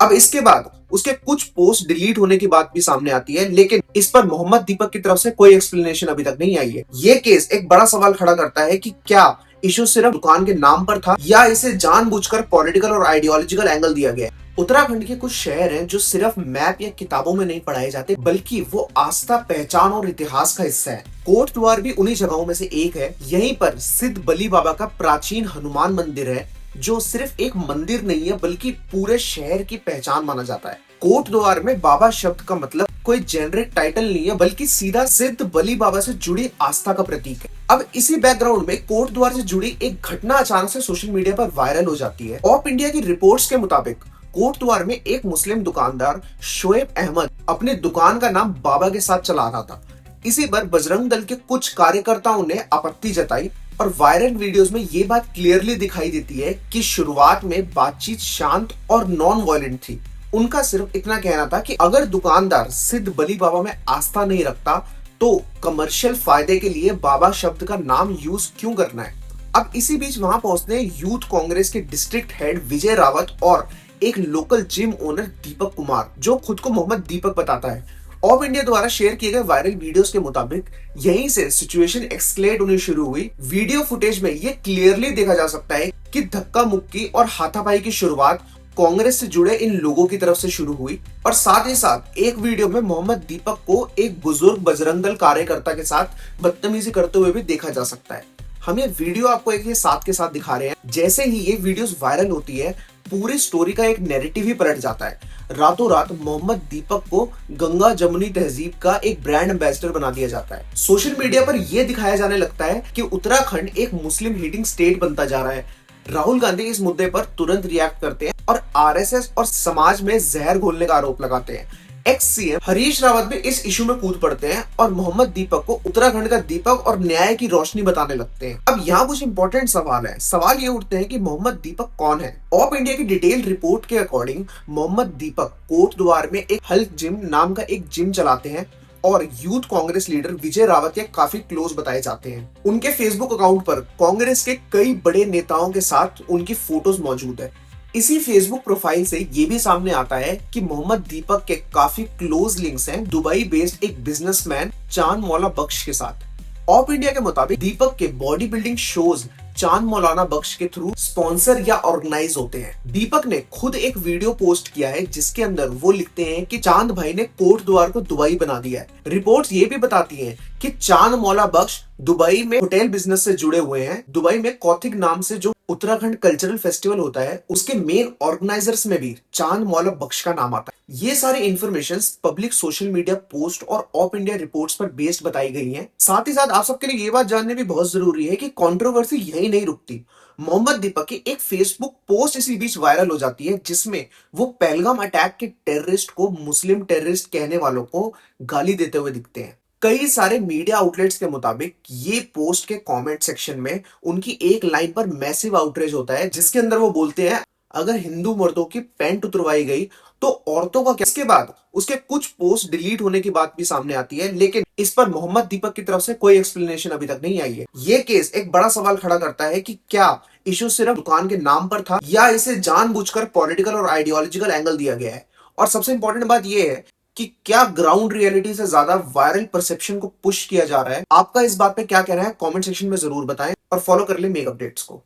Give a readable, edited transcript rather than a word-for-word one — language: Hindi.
अब इसके बाद उसके कुछ पोस्ट डिलीट होने की बात भी सामने आती है, लेकिन इस पर मोहम्मद दीपक की तरफ से कोई एक्सप्लेनेशन अभी तक नहीं आई है। ये केस एक बड़ा सवाल खड़ा करता है कि क्या इशू सिर्फ दुकान के नाम पर था या इसे जानबूझकर पॉलिटिकल और आइडियोलॉजिकल एंगल दिया गया है। उत्तराखंड के कुछ शहर हैं जो सिर्फ मैप या किताबों में नहीं पढ़ाए जाते, बल्कि वो आस्था, पहचान और इतिहास का हिस्सा है। कोटद्वार भी उन्हीं जगहों में से एक है। यहीं पर सिद्ध बली बाबा का प्राचीन हनुमान मंदिर है, जो सिर्फ एक मंदिर नहीं है बल्कि पूरे शहर की पहचान माना जाता है। कोटद्वार में बाबा शब्द का मतलब कोई जेनरिक टाइटल नहीं है, बल्कि सीधा सिद्ध बली बाबा से जुड़ी आस्था का प्रतीक है। अब इसी बैकग्राउंड में कोटद्वार से जुड़ी एक घटना अचानक से सोशल मीडिया पर वायरल हो जाती है। ऑफ इंडिया की रिपोर्ट्स के मुताबिक कोटद्वार में एक मुस्लिम दुकानदार शोएब अहमद अपने दुकान का नाम बाबा के साथ चला रहा था। इसी पर बजरंग दल के कुछ कार्यकर्ताओं ने आपत्ति जताई और वायरल वीडियोस में ये बात क्लियरली दिखाई देती है कि शुरुआत में बातचीत शांत और नॉन वायलेंट थी। उनका सिर्फ इतना कहना था कि अगर दुकानदार सिद्ध बली बाबा में आस्था नहीं रखता तो कमर्शियल फायदे के लिए बाबा शब्द का नाम यूज क्यों करना है। अब इसी बीच वहां पहुंचने यूथ कांग्रेस के डिस्ट्रिक्ट हेड विजय रावत और एक local gym owner Deepak Kumar, जो खुद को मोहम्मद दीपक बताता है। ऑफ इंडिया द्वारा शेयर किए गए वायरल वीडियोस के मुताबिक यहीं से सिचुएशन एक्सक्लेट होनी शुरू हुई। वीडियो फुटेज में ये क्लियरली देखा जा सकता है कि धक्का मुक्की और हाथापाई की शुरुआत कांग्रेस से जुड़े इन लोगों की तरफ से शुरू हुई और साथ ही साथ एक वीडियो में मोहम्मद दीपक को एक बुजुर्ग बजरंग दल कार्यकर्ता के साथ बदतमीजी करते हुए भी देखा जा सकता है। हम ये वीडियो आपको एक साथ के साथ दिखा रहे हैं। जैसे ही ये वीडियोस वायरल होती है, पूरी स्टोरी का एक नैरेटिव ही पलट जाता है। रातों रात मोहम्मद दीपक को गंगा जमुनी तहजीब का एक ब्रांड एम्बेसडर बना दिया जाता है। सोशल मीडिया पर यह दिखाया जाने लगता है कि उत्तराखंड एक मुस्लिम हेटिंग स्टेट बनता जा रहा है। राहुल गांधी इस मुद्दे पर तुरंत रिएक्ट करते हैं और आरएसएस और समाज में जहर घोलने का आरोप लगाते हैं। एक्स सीएम हरीश रावत भी इस इशू में कूद पड़ते हैं और मोहम्मद दीपक को उत्तराखंड का दीपक और न्याय की रोशनी बताने लगते हैं। अब यहाँ कुछ इंपॉर्टेंट सवाल है। सवाल ये उठते हैं कि मोहम्मद दीपक कौन है। ऑफ इंडिया की डिटेल रिपोर्ट के अकॉर्डिंग मोहम्मद दीपक कोटद्वार में एक हेल्थ जिम नाम का एक जिम चलाते हैं और यूथ कांग्रेस लीडर विजय रावत के काफी क्लोज बताए जाते हैं। उनके फेसबुक अकाउंट पर कांग्रेस के कई बड़े नेताओं के साथ उनकी फोटोज मौजूद है। इसी फेसबुक प्रोफाइल से ये भी सामने आता है कि मोहम्मद दीपक के काफी क्लोज लिंक्स हैं दुबई बेस्ड एक बिजनेसमैन चांद मौला बख्श के साथ। ऑफ इंडिया के मुताबिक दीपक के बॉडी बिल्डिंग शोज चांद मौलाना बख्श के थ्रू स्पॉन्सर या ऑर्गेनाइज होते हैं। दीपक ने खुद एक वीडियो पोस्ट किया है जिसके अंदर वो लिखते हैं कि चांद भाई ने कोटद्वार को दुबई बना दिया है। रिपोर्ट्स ये भी बताती हैं कि चांद मौला बख्श दुबई में होटल बिजनेस से जुड़े हुए हैं। दुबई में कौथिग नाम से जो उत्तराखंड कल्चरल फेस्टिवल होता है, उसके मेन ऑर्गेनाइजर्स में भी चांद मौला बख्श का नाम आता है। ये सारी information public social media post और ऑफ इंडिया रिपोर्ट्स पर बेस्ड बताई गई हैं। साथ ही साथ आप सबके लिए ये बात जानने भी बहुत जरूरी है कि कंट्रोवर्सी यही नहीं रुकती। मोहम्मद दीपक की एक फेसबुक पोस्ट इसी बीच वायरल हो जाती है जिसमें वो पहलगाम अटैक के टेररिस्ट को मुस्लिम टेररिस्ट कहने वालों को गाली देते हुए दिखते हैं। कई सारे मीडिया आउटलेट्स के मुताबिक ये पोस्ट के कमेंट सेक्शन में उनकी एक लाइन पर मैसिव आउटरीच होता है जिसके अंदर वो बोलते हैं, अगर हिंदू मर्दों की पैंट उतरवाई गई तो औरतों का क्या। इसके बाद उसके कुछ पोस्ट डिलीट होने की बात भी सामने आती है, लेकिन इस पर मोहम्मद दीपक की तरफ से कोई एक्सप्लेनेशन अभी तक नहीं आई है। ये केस एक बड़ा सवाल खड़ा करता है कि क्या इशू सिर्फ दुकान के नाम पर था या इसे जानबूझकर पॉलिटिकल और आइडियोलॉजिकल एंगल दिया गया है। और सबसे इंपॉर्टेंट बात यह है कि क्या ग्राउंड रियलिटी से ज्यादा वायरल परसेप्शन को पुश किया जा रहा है। आपका इस बात पे क्या कहना है कमेंट सेक्शन में जरूर बताएं और फॉलो कर ले मेक अपडेट्स को।